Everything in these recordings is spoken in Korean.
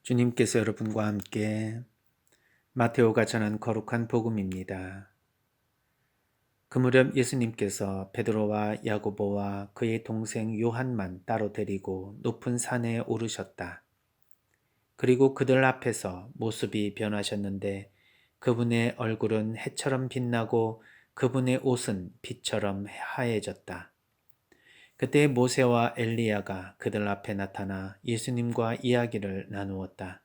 주님께서 여러분과 함께 마테오가 전한 거룩한 복음입니다. 그 무렵 예수님께서 베드로와 야고보와 그의 동생 요한만 따로 데리고 높은 산에 오르셨다. 그리고 그들 앞에서 모습이 변하셨는데 그분의 얼굴은 해처럼 빛나고 그분의 옷은 빛처럼 하얘졌다. 그때 모세와 엘리야가 그들 앞에 나타나 예수님과 이야기를 나누었다.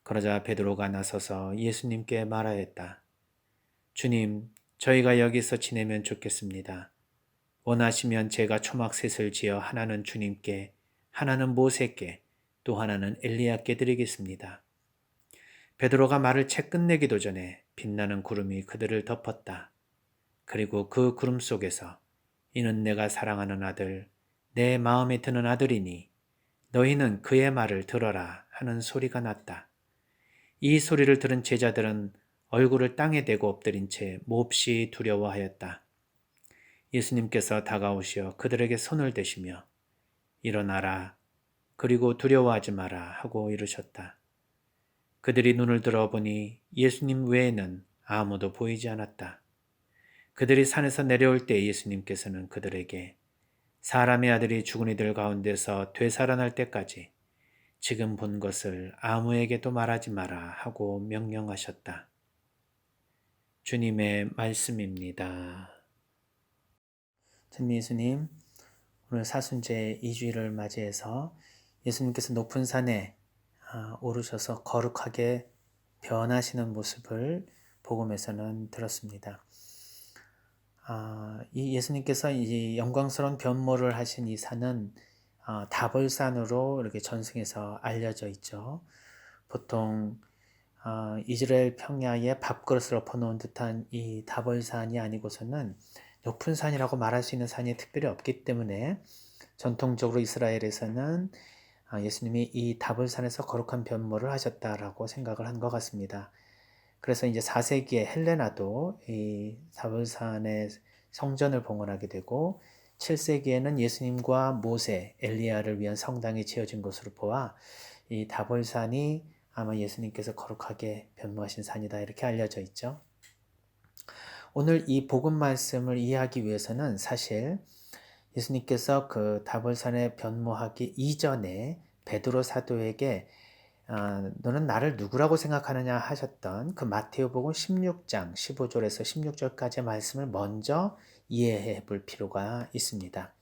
그러자 베드로가 나서서 예수님께 말하였다. 주님, 저희가 여기서 지내면 좋겠습니다. 원하시면 제가 초막셋을 지어 하나는 주님께, 하나는 모세께, 또 하나는 엘리야께 드리겠습니다. 베드로가 말을 채 끝내기도 전에 빛나는 구름이 그들을 덮었다. 그리고 그 구름 속에서 이는 내가 사랑하는 아들, 내 마음에 드는 아들이니 너희는 그의 말을 들어라 하는 소리가 났다. 이 소리를 들은 제자들은 얼굴을 땅에 대고 엎드린 채 몹시 두려워하였다. 예수님께서 다가오시어 그들에게 손을 대시며 일어나라, 그리고 두려워하지 마라 하고 이르셨다. 그들이 눈을 들어보니 예수님 외에는 아무도 보이지 않았다. 그들이 산에서 내려올 때 예수님께서는 그들에게 사람의 아들이 죽은 이들 가운데서 되살아날 때까지 지금 본 것을 아무에게도 말하지 마라 하고 명령하셨다. 주님의 말씀입니다. 전 예수님, 오늘 사순절 2주일을 맞이해서 예수님께서 높은 산에 오르셔서 거룩하게 변하시는 모습을 복음에서는 들었습니다. 이 예수님께서 이 영광스러운 변모를 하신 이 산은 다볼산으로 이렇게 전승해서 알려져 있죠. 보통 이스라엘 평야에 밥그릇을 엎어놓은 듯한 이 다볼산이 아니고서는 높은 산이라고 말할 수 있는 산이 특별히 없기 때문에 전통적으로 이스라엘에서는 예수님이 이 다볼산에서 거룩한 변모를 하셨다라고 생각을 한 것 같습니다. 그래서 이제 4세기에 헬레나도 이 다볼산의 성전을 봉헌하게 되고 7세기에는 예수님과 모세, 엘리야를 위한 성당이 지어진 것으로 보아 이 다볼산이 아마 예수님께서 거룩하게 변모하신 산이다 이렇게 알려져 있죠. 오늘 이 복음 말씀을 이해하기 위해서는 사실 예수님께서 그 다볼산에 변모하기 이전에 베드로 사도에게 너는 나를 누구라고 생각하느냐 하셨던 그 마테오복음 16장 15절에서 16절까지의 말씀을 먼저 이해해 볼 필요가 있습니다.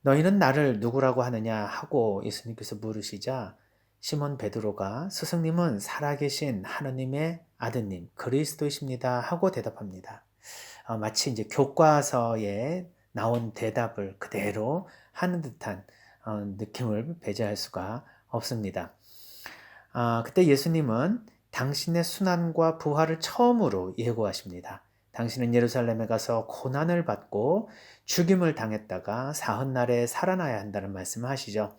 너희는 나를 누구라고 하느냐 하고 예수님께서 물으시자 시몬 베드로가 스승님은 살아계신 하느님의 아드님 그리스도이십니다 하고 대답합니다. 마치 이제 교과서에 나온 대답을 그대로 하는 듯한 느낌을 배제할 수가 없습니다. 그때 예수님은 당신의 순환과 부활을 처음으로 예고하십니다. 당신은 예루살렘에 가서 고난을 받고 죽임을 당했다가 사흘날에 살아나야 한다는 말씀을 하시죠.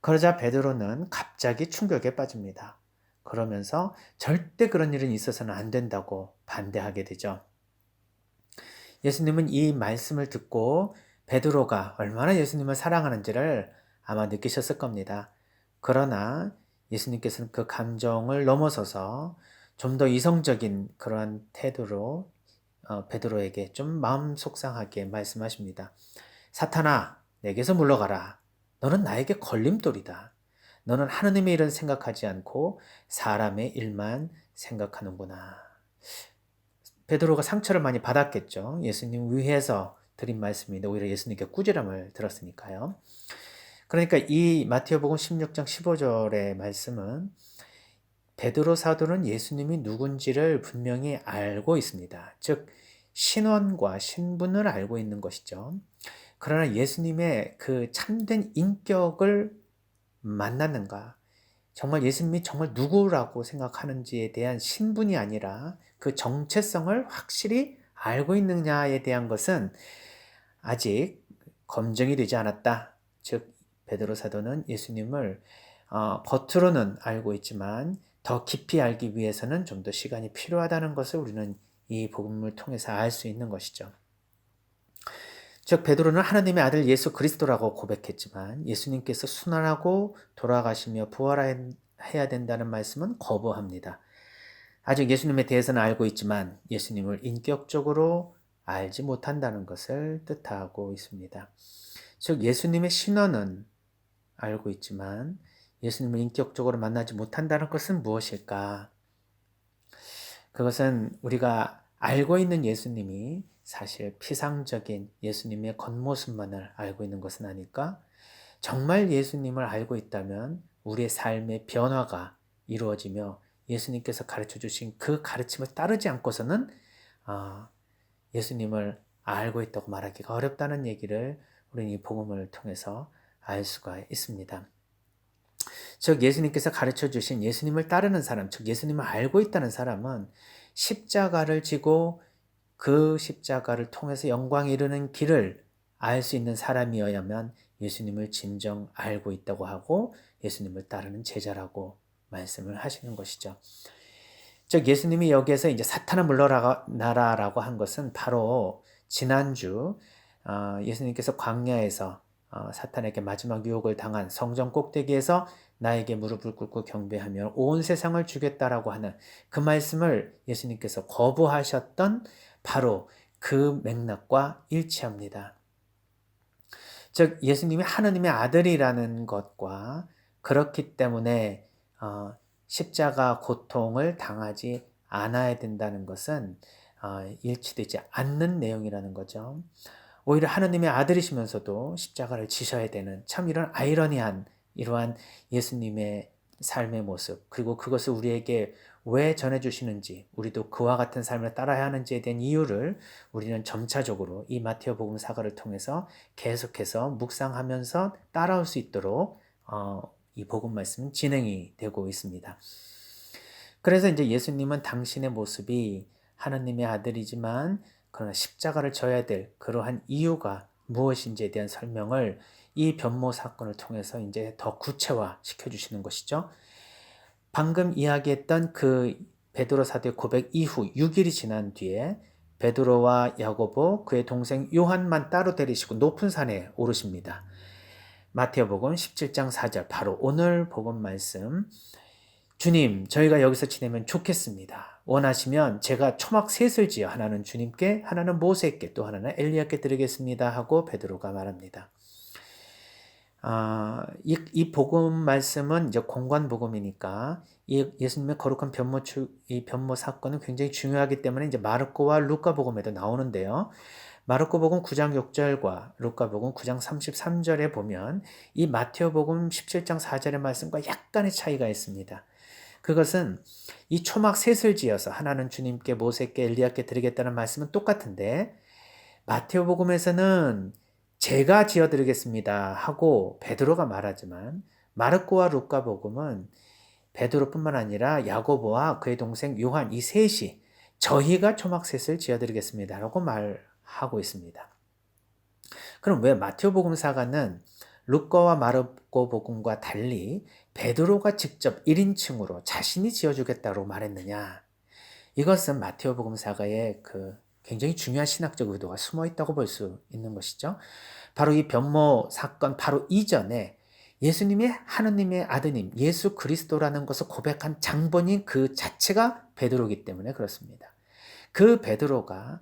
그러자 베드로는 갑자기 충격에 빠집니다. 그러면서 절대 그런 일은 있어서는 안 된다고 반대하게 되죠. 예수님은 이 말씀을 듣고 베드로가 얼마나 예수님을 사랑하는지를 아마 느끼셨을 겁니다. 그러나 예수님께서는 그 감정을 넘어서서 좀 더 이성적인 그러한 태도로 베드로에게 좀 마음 속상하게 말씀하십니다. 사탄아, 내게서 물러가라. 너는 나에게 걸림돌이다. 너는 하느님의 일은 생각하지 않고 사람의 일만 생각하는구나. 베드로가 상처를 많이 받았겠죠. 예수님 위해서 드린 말씀인데 오히려 예수님께 꾸지람을 들었으니까요. 그러니까 이 마태복음 16장 15절의 말씀은 베드로 사도는 예수님이 누군지를 분명히 알고 있습니다. 즉 신원과 신분을 알고 있는 것이죠. 그러나 예수님의 그 참된 인격을 만났는가? 정말 예수님이 정말 누구라고 생각하는지에 대한 신분이 아니라 그 정체성을 확실히 알고 있느냐에 대한 것은 아직 검증이 되지 않았다. 즉 베드로 사도는 예수님을 겉으로는 알고 있지만 더 깊이 알기 위해서는 좀 더 시간이 필요하다는 것을 우리는 이 복음을 통해서 알 수 있는 것이죠. 즉 베드로는 하나님의 아들 예수 그리스도라고 고백했지만 예수님께서 순환하고 돌아가시며 부활해야 된다는 말씀은 거부합니다. 아직 예수님에 대해서는 알고 있지만 예수님을 인격적으로 알지 못한다는 것을 뜻하고 있습니다. 즉 예수님의 신원은 알고 있지만 예수님을 인격적으로 만나지 못한다는 것은 무엇일까? 그것은 우리가 알고 있는 예수님이 사실 피상적인 예수님의 겉모습만을 알고 있는 것은 아닐까? 정말 예수님을 알고 있다면 우리의 삶의 변화가 이루어지며 예수님께서 가르쳐 주신 그 가르침을 따르지 않고서는 예수님을 알고 있다고 말하기가 어렵다는 얘기를 우리는 이 복음을 통해서 알 수가 있습니다. 즉 예수님께서 가르쳐 주신 예수님을 따르는 사람, 즉 예수님을 알고 있다는 사람은 십자가를 지고 그 십자가를 통해서 영광에 이르는 길을 알 수 있는 사람이어야만 예수님을 진정 알고 있다고 하고 예수님을 따르는 제자라고 말씀을 하시는 것이죠. 즉 예수님이 여기에서 이제 사탄아 물러나라라고 한 것은 바로 지난주 예수님께서 광야에서 사탄에게 마지막 유혹을 당한 성전 꼭대기에서 나에게 무릎을 꿇고 경배하며 온 세상을 주겠다라고 하는 그 말씀을 예수님께서 거부하셨던 바로 그 맥락과 일치합니다. 즉 예수님이 하나님의 아들이라는 것과 그렇기 때문에 십자가 고통을 당하지 않아야 된다는 것은 일치되지 않는 내용이라는 거죠. 오히려 하나님의 아들이시면서도 십자가를 지셔야 되는 참 이런 아이러니한 이러한 예수님의 삶의 모습, 그리고 그것을 우리에게 왜 전해주시는지, 우리도 그와 같은 삶을 따라야 하는지에 대한 이유를 우리는 점차적으로 이 마태복음 사가를 통해서 계속해서 묵상하면서 따라올 수 있도록 이 복음 말씀은 진행이 되고 있습니다. 그래서 이제 예수님은 당신의 모습이 하나님의 아들이지만 그러나 십자가를 져야 될 그러한 이유가 무엇인지에 대한 설명을 이 변모 사건을 통해서 이제 더 구체화 시켜주시는 것이죠. 방금 이야기했던 그 베드로 사도의 고백 이후 6일이 지난 뒤에 베드로와 야고보 그의 동생 요한만 따로 데리시고 높은 산에 오르십니다. 마태복음 17장 4절 바로 오늘 복음 말씀 주님 저희가 여기서 지내면 좋겠습니다. 원하시면 제가 초막 셋을 지어 하나는 주님께 하나는 모세께 또 하나는 엘리야께 드리겠습니다 하고 베드로가 말합니다. 이 복음 말씀은 이제 공관 복음이니까 이 예수님의 거룩한 이 변모 사건은 굉장히 중요하기 때문에 이제 마르코와 루카 복음에도 나오는데요. 마르코 복음 9장 6절과 루카 복음 9장 33절에 보면 이 마테오 복음 17장 4절의 말씀과 약간의 차이가 있습니다. 그것은 이 초막 셋을 지어서 하나는 주님께 모세께 엘리야께 드리겠다는 말씀은 똑같은데 마테오 복음에서는 제가 지어드리겠습니다 하고 베드로가 말하지만 마르코와 루카 복음은 베드로뿐만 아니라 야고보와 그의 동생 요한 이 셋이 저희가 초막 셋을 지어드리겠습니다 라고 말하고 있습니다. 그럼 왜 마테오 복음 사가는 루카와 마르코 복음과 달리 베드로가 직접 1인칭으로 자신이 지어주겠다고 말했느냐? 이것은 마테오 복음 사가의 굉장히 중요한 신학적 의도가 숨어 있다고 볼 수 있는 것이죠. 바로 이 변모 사건 바로 이전에 예수님이 하느님의 아드님 예수 그리스도라는 것을 고백한 장본인 그 자체가 베드로이기 때문에 그렇습니다. 그 베드로가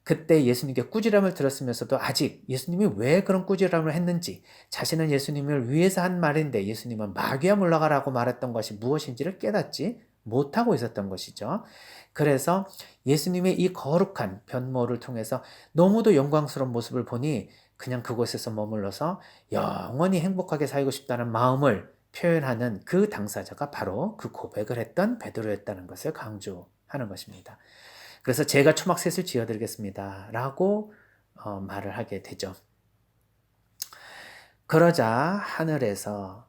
그때 예수님께 꾸지람을 들었으면서도 아직 예수님이 왜 그런 꾸지람을 했는지 자신은 예수님을 위해서 한 말인데 예수님은 마귀야 물러가라고 말했던 것이 무엇인지를 깨닫지 못하고 있었던 것이죠. 그래서 예수님의 이 거룩한 변모를 통해서 너무도 영광스러운 모습을 보니 그냥 그곳에서 머물러서 영원히 행복하게 살고 싶다는 마음을 표현하는 그 당사자가 바로 그 고백을 했던 베드로였다는 것을 강조하는 것입니다. 그래서 제가 초막 셋을 지어드리겠습니다 라고 말을 하게 되죠. 그러자 하늘에서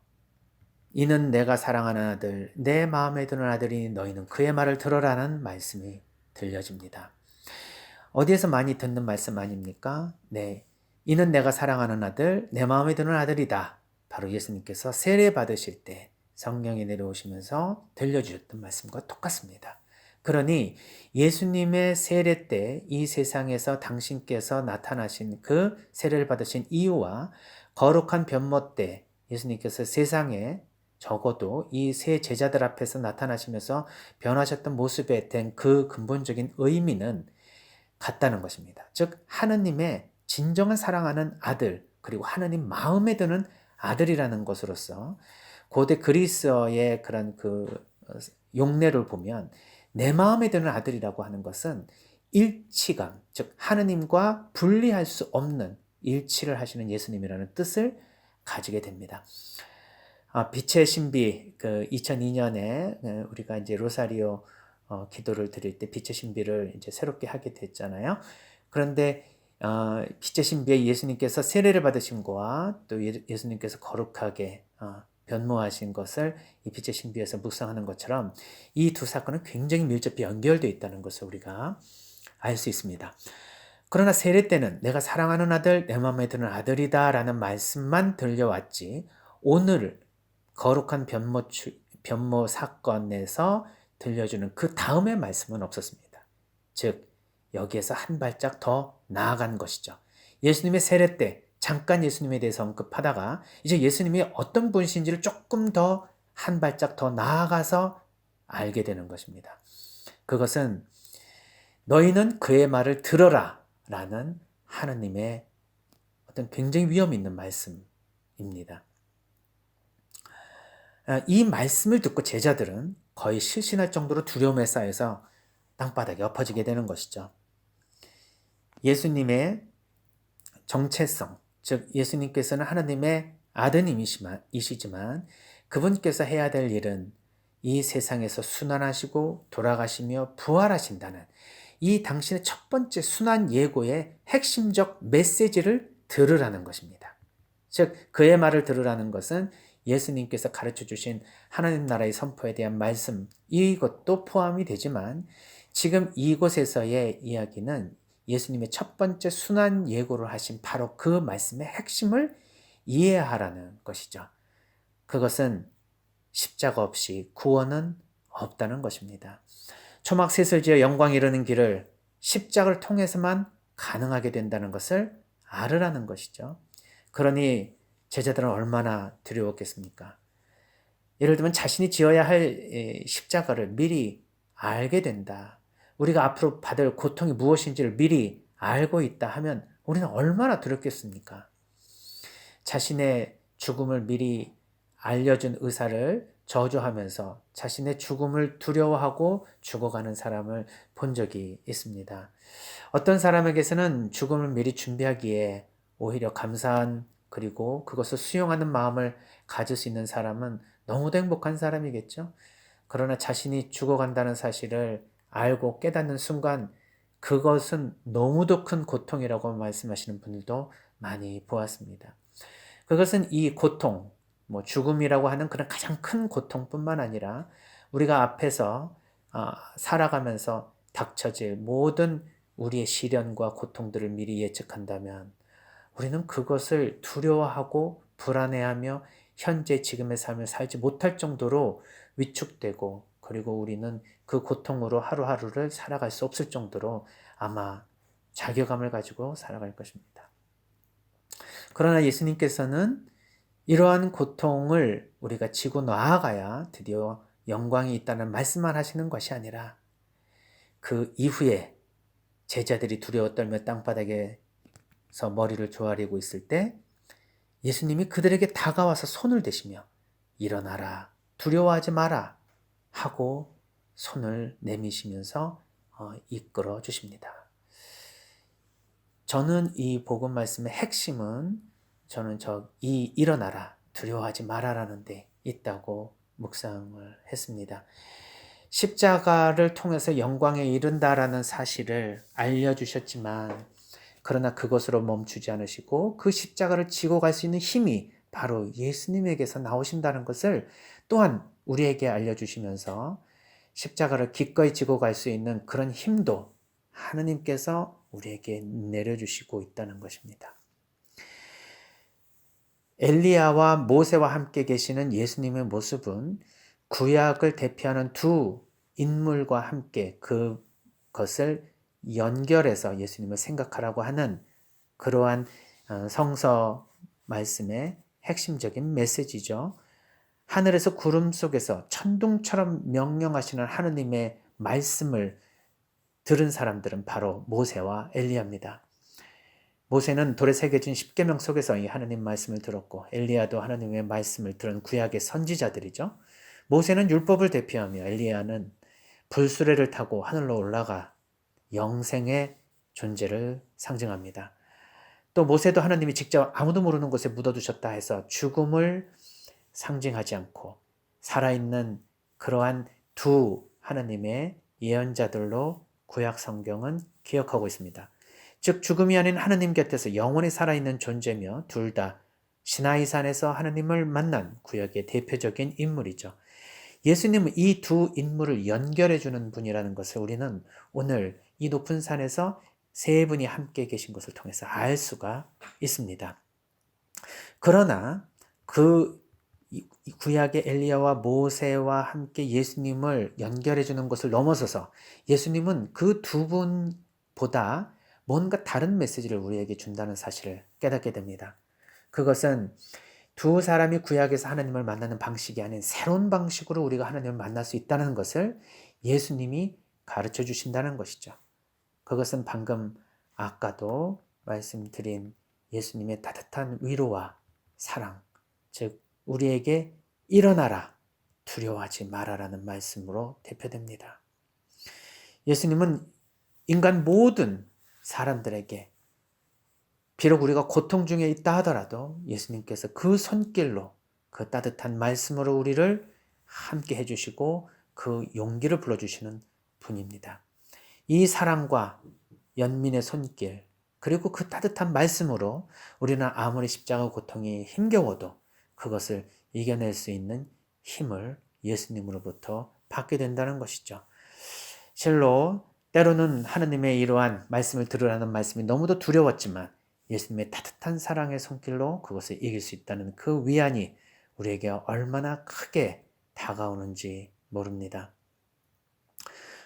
이는 내가 사랑하는 아들, 내 마음에 드는 아들이니 너희는 그의 말을 들으라는 말씀이 들려집니다. 어디에서 많이 듣는 말씀 아닙니까? 네, 이는 내가 사랑하는 아들, 내 마음에 드는 아들이다. 바로 예수님께서 세례 받으실 때 성령이 내려오시면서 들려주셨던 말씀과 똑같습니다. 그러니 예수님의 세례 때 이 세상에서 당신께서 나타나신 그 세례를 받으신 이유와 거룩한 변모 때 예수님께서 세상에 적어도 이 세 제자들 앞에서 나타나시면서 변하셨던 모습에 된 그 근본적인 의미는 같다는 것입니다. 즉 하느님의 진정한 사랑하는 아들, 그리고 하느님 마음에 드는 아들이라는 것으로서 고대 그리스어의 그런 용례를 보면 내 마음에 드는 아들이라고 하는 것은 일치감, 즉 하느님과 분리할 수 없는 일치를 하시는 예수님이라는 뜻을 가지게 됩니다. 빛의 신비, 2002년에 우리가 이제 로사리오 기도를 드릴 때 빛의 신비를 이제 새롭게 하게 됐잖아요. 그런데 빛의 신비에 예수님께서 세례를 받으신 거와 또 예수님께서 거룩하게 변모하신 것을 이 빛의 신비에서 묵상하는 것처럼 이 두 사건은 굉장히 밀접히 연결되어 있다는 것을 우리가 알 수 있습니다. 그러나 세례 때는 내가 사랑하는 아들, 내 마음에 드는 아들이다 라는 말씀만 들려왔지 오늘 거룩한 변모 사건에서 들려주는 그 다음의 말씀은 없었습니다. 즉 여기에서 한 발짝 더 나아간 것이죠. 예수님의 세례 때 잠깐 예수님에 대해서 언급하다가 이제 예수님이 어떤 분이신지를 조금 더 한 발짝 더 나아가서 알게 되는 것입니다. 그것은 너희는 그의 말을 들어라 라는 하느님의 어떤 굉장히 위험 있는 말씀입니다. 이 말씀을 듣고 제자들은 거의 실신할 정도로 두려움에 쌓여서 땅바닥에 엎어지게 되는 것이죠. 예수님의 정체성, 즉 예수님께서는 하나님의 아드님이시지만 그분께서 해야 될 일은 이 세상에서 순환하시고 돌아가시며 부활하신다는 이 당신의 첫 번째 순환 예고의 핵심적 메시지를 들으라는 것입니다. 즉 그의 말을 들으라는 것은 예수님께서 가르쳐 주신 하나님 나라의 선포에 대한 말씀, 이것도 포함이 되지만 지금 이곳에서의 이야기는 예수님의 첫 번째 순환 예고를 하신 바로 그 말씀의 핵심을 이해하라는 것이죠. 그것은 십자가 없이 구원은 없다는 것입니다. 초막 셋을 지어 영광 이르는 길을 십자가를 통해서만 가능하게 된다는 것을 알으라는 것이죠. 그러니 제자들은 얼마나 두려웠겠습니까? 예를 들면 자신이 지어야 할 십자가를 미리 알게 된다. 우리가 앞으로 받을 고통이 무엇인지를 미리 알고 있다 하면 우리는 얼마나 두렵겠습니까? 자신의 죽음을 미리 알려준 의사를 저주하면서 자신의 죽음을 두려워하고 죽어가는 사람을 본 적이 있습니다. 어떤 사람에게서는 죽음을 미리 준비하기에 오히려 감사한 그리고 그것을 수용하는 마음을 가질 수 있는 사람은 너무도 행복한 사람이겠죠. 그러나 자신이 죽어간다는 사실을 알고 깨닫는 순간 그것은 너무도 큰 고통이라고 말씀하시는 분들도 많이 보았습니다. 그것은 이 고통, 죽음이라고 하는 그런 가장 큰 고통뿐만 아니라 우리가 앞에서 살아가면서 닥쳐질 모든 우리의 시련과 고통들을 미리 예측한다면 우리는 그것을 두려워하고 불안해하며 현재 지금의 삶을 살지 못할 정도로 위축되고 그리고 우리는 그 고통으로 하루하루를 살아갈 수 없을 정도로 아마 자괴감을 가지고 살아갈 것입니다. 그러나 예수님께서는 이러한 고통을 우리가 지고 나아가야 드디어 영광이 있다는 말씀만 하시는 것이 아니라 그 이후에 제자들이 두려워 떨며 땅바닥에서 머리를 조아리고 있을 때 예수님이 그들에게 다가와서 손을 대시며 일어나라, 두려워하지 마라 하고 손을 내미시면서 이끌어 주십니다. 저는 이 복음 말씀의 핵심은 저는 이 일어나라, 두려워하지 마라라는 데 있다고 묵상을 했습니다. 십자가를 통해서 영광에 이른다라는 사실을 알려주셨지만 그러나 그것으로 멈추지 않으시고 그 십자가를 지고 갈 수 있는 힘이 바로 예수님에게서 나오신다는 것을 또한 우리에게 알려주시면서 십자가를 기꺼이 지고 갈 수 있는 그런 힘도 하느님께서 우리에게 내려주시고 있다는 것입니다. 엘리야와 모세와 함께 계시는 예수님의 모습은 구약을 대표하는 두 인물과 함께 그것을 연결해서 예수님을 생각하라고 하는 그러한 성서 말씀의 핵심적인 메시지죠. 하늘에서 구름 속에서 천둥처럼 명령하시는 하느님의 말씀을 들은 사람들은 바로 모세와 엘리야입니다. 모세는 돌에 새겨진 십계명 속에서 이 하느님 말씀을 들었고 엘리야도 하느님의 말씀을 들은 구약의 선지자들이죠. 모세는 율법을 대표하며 엘리야는 불수레를 타고 하늘로 올라가 영생의 존재를 상징합니다. 또 모세도 하나님이 직접 아무도 모르는 곳에 묻어두셨다 해서 죽음을 상징하지 않고 살아있는 그러한 두 하나님의 예언자들로 구약 성경은 기억하고 있습니다. 즉 죽음이 아닌 하나님 곁에서 영원히 살아있는 존재며 둘 다 시나이산에서 하나님을 만난 구약의 대표적인 인물이죠. 예수님은 이 두 인물을 연결해주는 분이라는 것을 우리는 오늘 이 높은 산에서 세 분이 함께 계신 것을 통해서 알 수가 있습니다. 그러나 그 구약의 엘리야와 모세와 함께 예수님을 연결해주는 것을 넘어서서 예수님은 그 두 분보다 뭔가 다른 메시지를 우리에게 준다는 사실을 깨닫게 됩니다. 그것은 두 사람이 구약에서 하나님을 만나는 방식이 아닌 새로운 방식으로 우리가 하나님을 만날 수 있다는 것을 예수님이 가르쳐 주신다는 것이죠. 그것은 방금 아까도 말씀드린 예수님의 따뜻한 위로와 사랑, 즉 우리에게 일어나라, 두려워하지 마라라는 말씀으로 대표됩니다. 예수님은 인간 모든 사람들에게 비록 우리가 고통 중에 있다 하더라도 예수님께서 그 손길로 그 따뜻한 말씀으로 우리를 함께 해주시고 그 용기를 불어주시는 분입니다. 이 사랑과 연민의 손길 그리고 그 따뜻한 말씀으로 우리는 아무리 십자가 고통이 힘겨워도 그것을 이겨낼 수 있는 힘을 예수님으로부터 받게 된다는 것이죠. 실로 때로는 하느님의 이러한 말씀을 들으라는 말씀이 너무도 두려웠지만 예수님의 따뜻한 사랑의 손길로 그것을 이길 수 있다는 그 위안이 우리에게 얼마나 크게 다가오는지 모릅니다.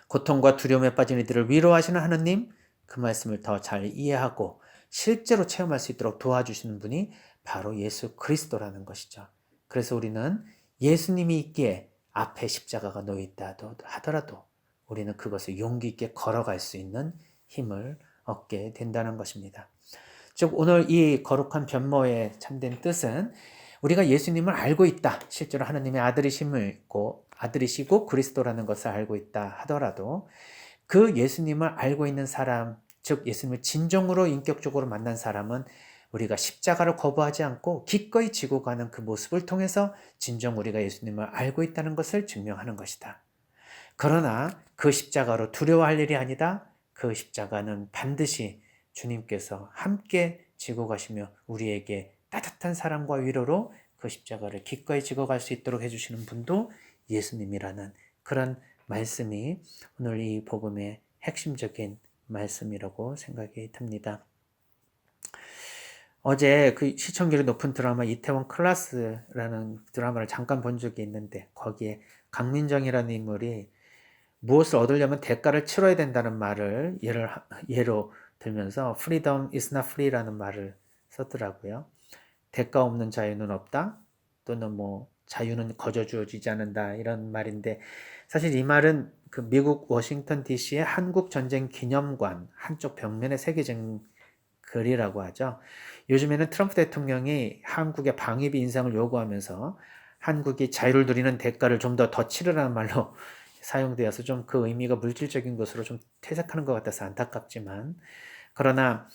고통과 두려움에 빠진 이들을 위로하시는 하느님, 그 말씀을 더 잘 이해하고 실제로 체험할 수 있도록 도와주시는 분이 바로 예수 그리스도라는 것이죠. 그래서 우리는 예수님이 있기에 앞에 십자가가 놓여있다 하더라도 우리는 그것을 용기 있게 걸어갈 수 있는 힘을 얻게 된다는 것입니다. 즉 오늘 이 거룩한 변모의 참된 뜻은 우리가 예수님을 알고 있다. 실제로 하나님의 아들이시고 그리스도라는 것을 알고 있다 하더라도 그 예수님을 알고 있는 사람, 즉 예수님을 진정으로 인격적으로 만난 사람은 우리가 십자가를 거부하지 않고 기꺼이 지고 가는 그 모습을 통해서 진정 우리가 예수님을 알고 있다는 것을 증명하는 것이다. 그러나 그 십자가로 두려워할 일이 아니다. 그 십자가는 반드시 주님께서 함께 지고 가시며 우리에게 따뜻한 사랑과 위로로 그 십자가를 기꺼이 지고 갈 수 있도록 해주시는 분도 예수님이라는 그런 말씀이 오늘 이 복음의 핵심적인 말씀이라고 생각이 듭니다. 어제 그 시청률이 높은 드라마 이태원 클라스라는 드라마를 잠깐 본 적이 있는데 거기에 강민정이라는 인물이 무엇을 얻으려면 대가를 치러야 된다는 말을 예로 들면서 freedom is not free라는 말을 썼더라고요. 대가 없는 자유는 없다 또는 자유는 거저 주어지지 않는다 이런 말인데 사실 이 말은 그 미국 워싱턴 DC의 한국 전쟁 기념관 한쪽 벽면에 새겨진 글이라고 하죠. 요즘에는 트럼프 대통령이 한국의 방위비 인상을 요구하면서 한국이 자유를 누리는 대가를 좀 더 치르라는 말로 사용되어서 좀 그 의미가 물질적인 것으로 좀 퇴색하는 것 같아서 안타깝지만 그러나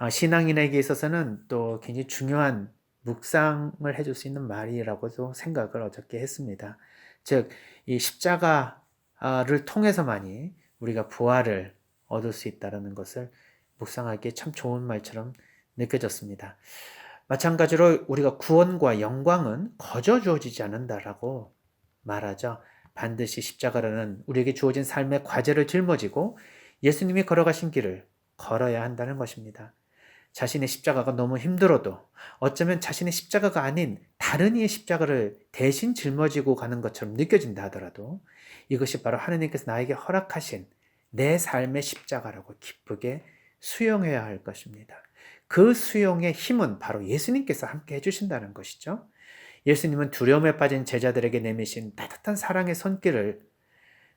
신앙인에게 있어서는 또 굉장히 중요한 묵상을 해줄 수 있는 말이라고도 생각을 어저께 했습니다. 즉, 이 십자가를 통해서만이 우리가 부활을 얻을 수 있다는 것을 묵상하기에 참 좋은 말처럼 느껴졌습니다. 마찬가지로 우리가 구원과 영광은 거저 주어지지 않는다라고 말하죠. 반드시 십자가라는 우리에게 주어진 삶의 과제를 짊어지고 예수님이 걸어가신 길을 걸어야 한다는 것입니다. 자신의 십자가가 너무 힘들어도 어쩌면 자신의 십자가가 아닌 다른 이의 십자가를 대신 짊어지고 가는 것처럼 느껴진다 하더라도 이것이 바로 하느님께서 나에게 허락하신 내 삶의 십자가라고 기쁘게 수용해야 할 것입니다. 그 수용의 힘은 바로 예수님께서 함께 해주신다는 것이죠. 예수님은 두려움에 빠진 제자들에게 내미신 따뜻한 사랑의 손길을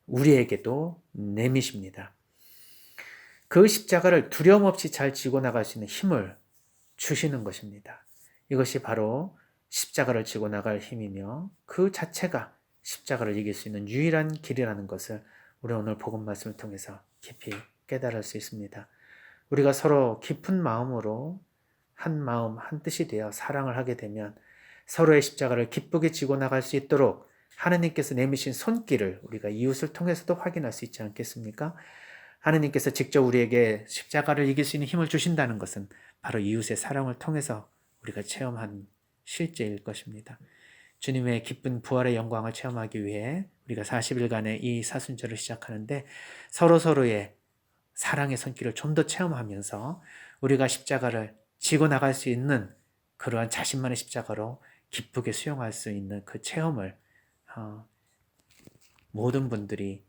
우리에게도 내미십니다. 그 십자가를 두려움 없이 잘 지고 나갈 수 있는 힘을 주시는 것입니다. 이것이 바로 십자가를 지고 나갈 힘이며 그 자체가 십자가를 이길 수 있는 유일한 길이라는 것을 우리 오늘 복음 말씀을 통해서 깊이 깨달을 수 있습니다. 우리가 서로 깊은 마음으로 한 마음 한 뜻이 되어 사랑을 하게 되면 서로의 십자가를 기쁘게 지고 나갈 수 있도록 하느님께서 내미신 손길을 우리가 이웃을 통해서도 확인할 수 있지 않겠습니까? 하느님께서 직접 우리에게 십자가를 이길 수 있는 힘을 주신다는 것은 바로 이웃의 사랑을 통해서 우리가 체험한 실제일 것입니다. 주님의 기쁜 부활의 영광을 체험하기 위해 우리가 40일간의 이 사순절을 시작하는데 서로서로의 사랑의 손길을 좀 더 체험하면서 우리가 십자가를 지고 나갈 수 있는 그러한 자신만의 십자가로 기쁘게 수용할 수 있는 그 체험을 모든 분들이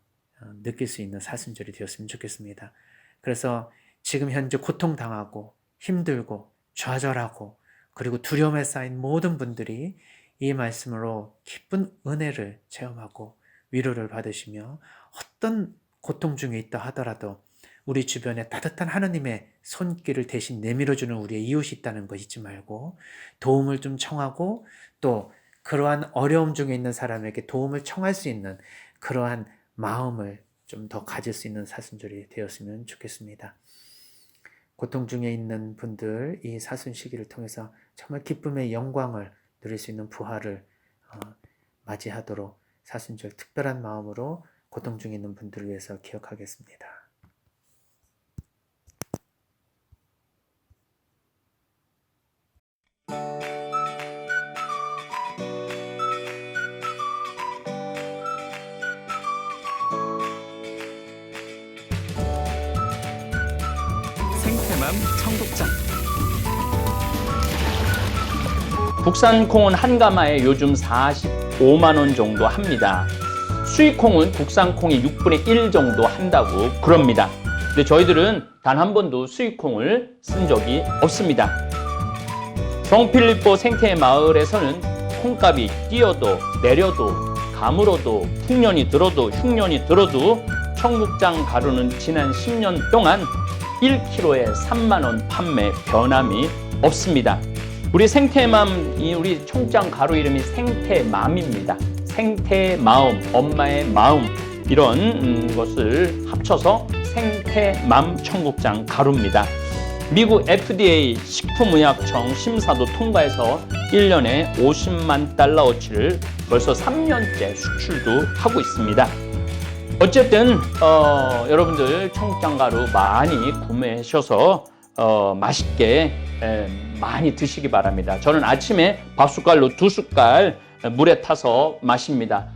느낄 수 있는 사순절이 되었으면 좋겠습니다. 그래서 지금 현재 고통당하고 힘들고 좌절하고 그리고 두려움에 쌓인 모든 분들이 이 말씀으로 기쁜 은혜를 체험하고 위로를 받으시며 어떤 고통 중에 있다 하더라도 우리 주변에 따뜻한 하나님의 손길을 대신 내밀어주는 우리의 이웃이 있다는 거 잊지 말고 도움을 좀 청하고 또 그러한 어려움 중에 있는 사람에게 도움을 청할 수 있는 그러한 마음을 좀 더 가질 수 있는 사순절이 되었으면 좋겠습니다. 고통 중에 있는 분들 이 사순 시기를 통해서 정말 기쁨의 영광을 누릴 수 있는 부활을 맞이하도록 사순절 특별한 마음으로 고통 중에 있는 분들을 위해서 기억하겠습니다. 생태맘 청국장. 국산 콩은 한 가마에 요즘 45만 원 정도 합니다. 수입 콩은 국산 콩이 6분의 1 정도 한다고 그럽니다. 근데 저희들은 단 한 번도 수입 콩을 쓴 적이 없습니다. 성필리포 생태 마을에서는 콩값이 뛰어도 내려도 가물어도 풍년이 들어도 흉년이 들어도 청국장 가루는 지난 10년 동안 1kg에 3만 원 판매 변함이 없습니다. 우리 생태맘, 우리 청국장 가루 이름이 생태맘입니다. 생태마음, 엄마의 마음, 이런 것을 합쳐서 생태맘 청국장 가루입니다. 미국 FDA 식품의약청 심사도 통과해서 1년에 50만 달러어치를 벌써 3년째 수출도 하고 있습니다. 어쨌든 여러분들 청국장 가루 많이 구매하셔서 맛있게 많이 드시기 바랍니다. 저는 아침에 밥숟갈로 2숟갈 물에 타서 마십니다.